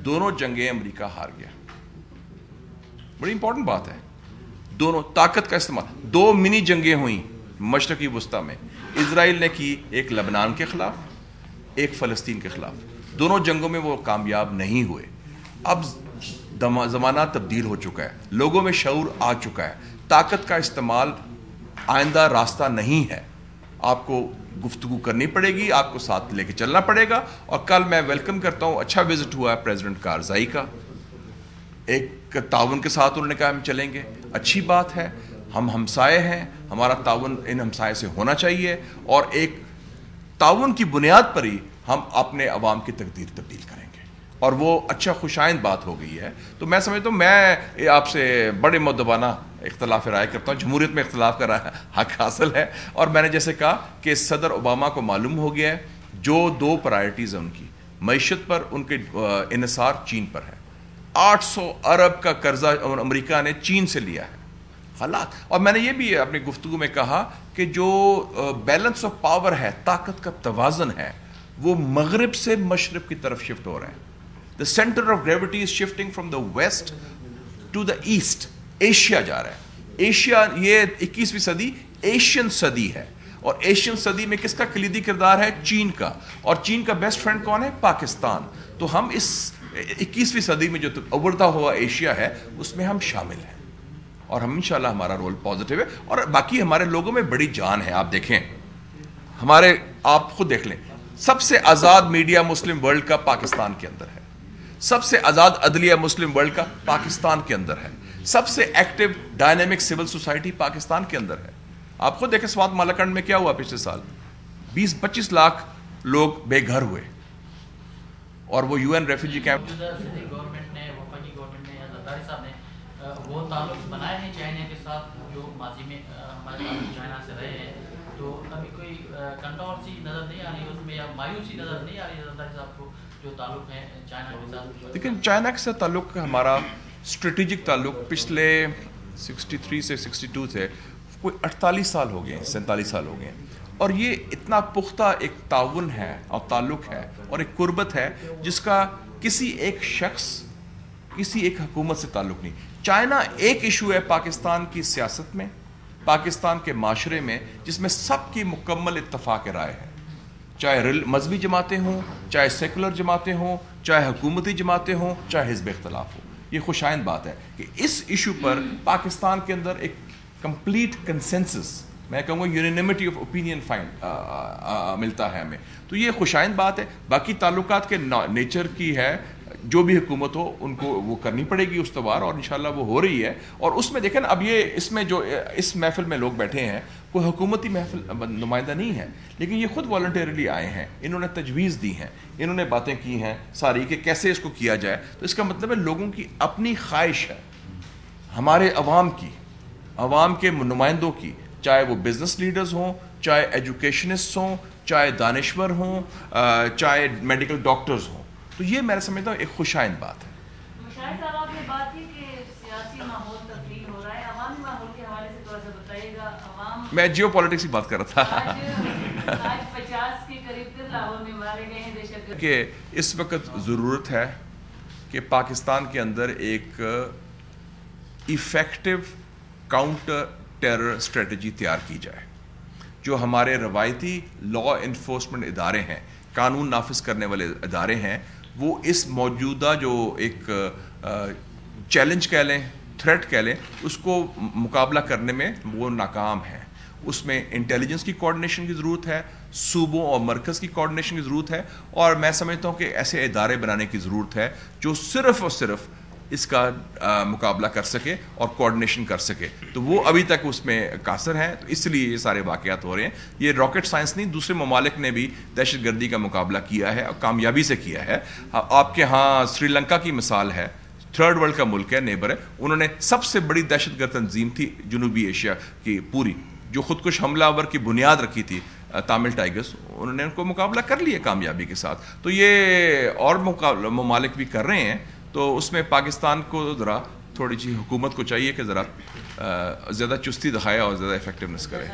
दोनों जंगें अमेरिका हार गया। बड़ी इंपॉर्टेंट बात है। दोनों ताकत का इस्तेमाल, 2 मिनी जंगें हुई मशरकी वस्ता में, इजराइल ने की, एक लबनान के खिलाफ, एक फ़लस्तीन के खिलाफ। दोनों जंगों में वो कामयाब नहीं हुए। अब ज़माना तब्दील हो चुका है, लोगों में शऊर आ चुका है। ताकत का इस्तेमाल आइंदा रास्ता नहीं है। आपको गुफ्तगू करनी पड़ेगी, आपको साथ लेके चलना पड़ेगा। और कल मैं वेलकम करता हूँ, अच्छा विजिट हुआ है प्रेसिडेंट कारज़ाई का, एक ताउन के साथ उन्होंने कहा हम चलेंगे, अच्छी बात है। हम हमसाए हैं, हमारा ताउन इन हमसाए से होना चाहिए और एक ताउन की बुनियाद पर ही हम अपने अवाम की तकदीर तब्दील करेंगे और वो अच्छा खुशाइंद बात हो गई है। तो मैं समझता हूँ, मैं आपसे बड़े मुद्दबाना इख्तलाफ राय करता हूँ। जमहूरियत में इख्तलाफ का हक हासिल है और मैंने जैसे कहा कि सदर ओबामा को मालूम हो गया है जो 2 प्रायोरिटीज़ हैं उनकी, मईशत पर उनके इन्हिसार चीन पर है। 800 अरब का कर्जा अमेरिका ने चीन से लिया है हालात। और मैंने ये भी अपनी गुफ्तगू में कहा कि जो बैलेंस ऑफ पावर है, ताकत का तवाज़न है, वो मगरिब से मशरक़ की तरफ शिफ्ट हो रहा है। The centre of gravity is shifting from the west to the east. Asia जा रहा है। एशिया, ये 21वीं सदी एशियन सदी है और एशियन सदी में किसका कलीदी किरदार है? चीन का। और चीन का बेस्ट फ्रेंड कौन है? पाकिस्तान। तो हम इस 21वीं सदी में जो उभरता हुआ एशिया है उसमें हम शामिल हैं और हम इंशाल्लाह हमारा रोल पॉजिटिव है। और बाकी हमारे लोगों में बड़ी जान है। आप देखें, हमारे, आप खुद देख लें, सबसे आज़ाद मीडिया मुस्लिम वर्ल्ड का पाकिस्तान के अंदर है, सबसे आज़ाद अदलिया मुस्लिम वर्ल्ड का पाकिस्तान के अंदर है, सबसे active dynamic civil society Pakistan के अंदर है। आप खुद देखें स्वात मालाकंड में क्या हुआ पिछले साल, 20-25 लाख लोग बेघर हुए और वो यूएन रेफ्यूजी कैंप। गवर्नमेंट ने, वफाकी गवर्नमेंट ने या ज़रदारी साहब ने वो ताल्लुक बनाए हैं चाइना के साथ जो माजी में हमारे ताल्लुक चाइना से रहे हैं, तो अभी कोई कंट्रोवर्सी नज़र नहीं आ रही उसमें या मायूसी नज़र नहीं आ रही ज़रदारी साहब को जो ताल्लुक है चाइना के साथ? लेकिन चाइना के साथ ताल्लुक हमारा स्ट्रेटेजिक ताल्लुक पिछले 63 से 62 से कोई 48 साल हो गए, 47 साल हो गए और ये इतना पुख्ता एक ताउन है और ताल्लुक है और एक कुर्बत है जिसका किसी एक शख्स, किसी एक हुकूमत से ताल्लुक नहीं। चाइना एक इशू है पाकिस्तान की सियासत में, पाकिस्तान के माशरे में, जिसमें सबकी मुकम्मल इत्तफाक राय है, चाहे मजहबी जमातें हों, चाहे सेकुलर जमातें हों, चाहे हुकूमती जमातें हों, चाहे हिज़्ब इख्तलाफ हो। ये खुशाइंद बात है कि इस इशू पर पाकिस्तान के अंदर एक कंप्लीट कंसेंसस, मैं कहूँगा यूनिनिमिटी ऑफ ओपिनियन मिलता है हमें। तो ये खुशाइंद बात है। बाकी ताल्लुकात के नेचर की है, जो भी हुकूमत हो उनको वो करनी पड़ेगी उस्तवार और इंशाल्लाह वो हो रही है। और उसमें देखें, अब ये इसमें जो इस महफिल में लोग बैठे हैं कोई हुकूमती महफिल नुमाइंदा नहीं है, लेकिन ये खुद वॉलंटरीली आए हैं, इन्होंने तजवीज़ दी हैं, इन्होंने बातें की हैं सारी कि कैसे इसको किया जाए। तो इसका मतलब है लोगों की अपनी ख्वाहिश है, हमारे अवाम की, अवाम के नुमाइंदों की, चाहे वो बिजनेस लीडर्स हों, चाहे एजुकेशनिस्ट हों, चाहे दानिश्वर हों, चाहे मेडिकल डॉक्टर्स हों। तो ये मैं समझता हूँ एक खुशाइंद बात है। शायद साहब आपने बात की कि सियासी माहौल तब्दील हो रहा है, अवामी माहौल के हवाले से थोड़ा सा बताइएगा। अवाम, मैं जियो पॉलिटिक्स की बात कर रहा था आज 50 के करीब लाहौर में मारे गए हैं दहशतगर्द कि इस वक्त ज़रूरत है कि पाकिस्तान के अंदर एक इफ़ेक्टिव काउंटर टेरर स्ट्रेटजी तैयार की जाए। जो हमारे रवायती लॉ इन्फोर्समेंट इदारे हैं, कानून नाफिज करने वाले इदारे हैं, वो इस मौजूदा जो एक चैलेंज कह लें, थ्रेट कह लें, उसको मुकाबला करने में वो नाकाम है। उसमें इंटेलिजेंस की कोऑर्डिनेशन की ज़रूरत है, सूबों और मरकज़ की कोऑर्डिनेशन की ज़रूरत है और मैं समझता हूँ कि ऐसे इदारे बनाने की ज़रूरत है जो सिर्फ़ और सिर्फ इसका मुकाबला कर सके और कोऑर्डिनेशन कर सके। तो वो अभी तक उसमें कासर हैं, तो इसलिए ये सारे वाक़यात हो रहे हैं। ये रॉकेट साइंस नहीं, दूसरे ममालिक ने भी दहशतगर्दी का मुकाबला किया है और कामयाबी से किया है। आपके यहाँ श्रीलंका की मिसाल है, 3rd वर्ल्ड का मुल्क है, नेबर है, उन्होंने सबसे बड़ी दहशतगर्द तंजीम थी जनूबी एशिया की पूरी, जो खुदकुश हमलावर की बुनियाद रखी थी, तामिल टाइगर्स, उन्होंने उनको मुकाबला कर लिया कामयाबी के साथ। तो ये और ममालिक भी कर रहे हैं। तो उसमें पाकिस्तान को ज़रा थोड़ी सी हुकूमत को चाहिए कि ज़रा ज़्यादा चुस्ती दिखाए और ज़्यादा इफेक्टिवनेस करे।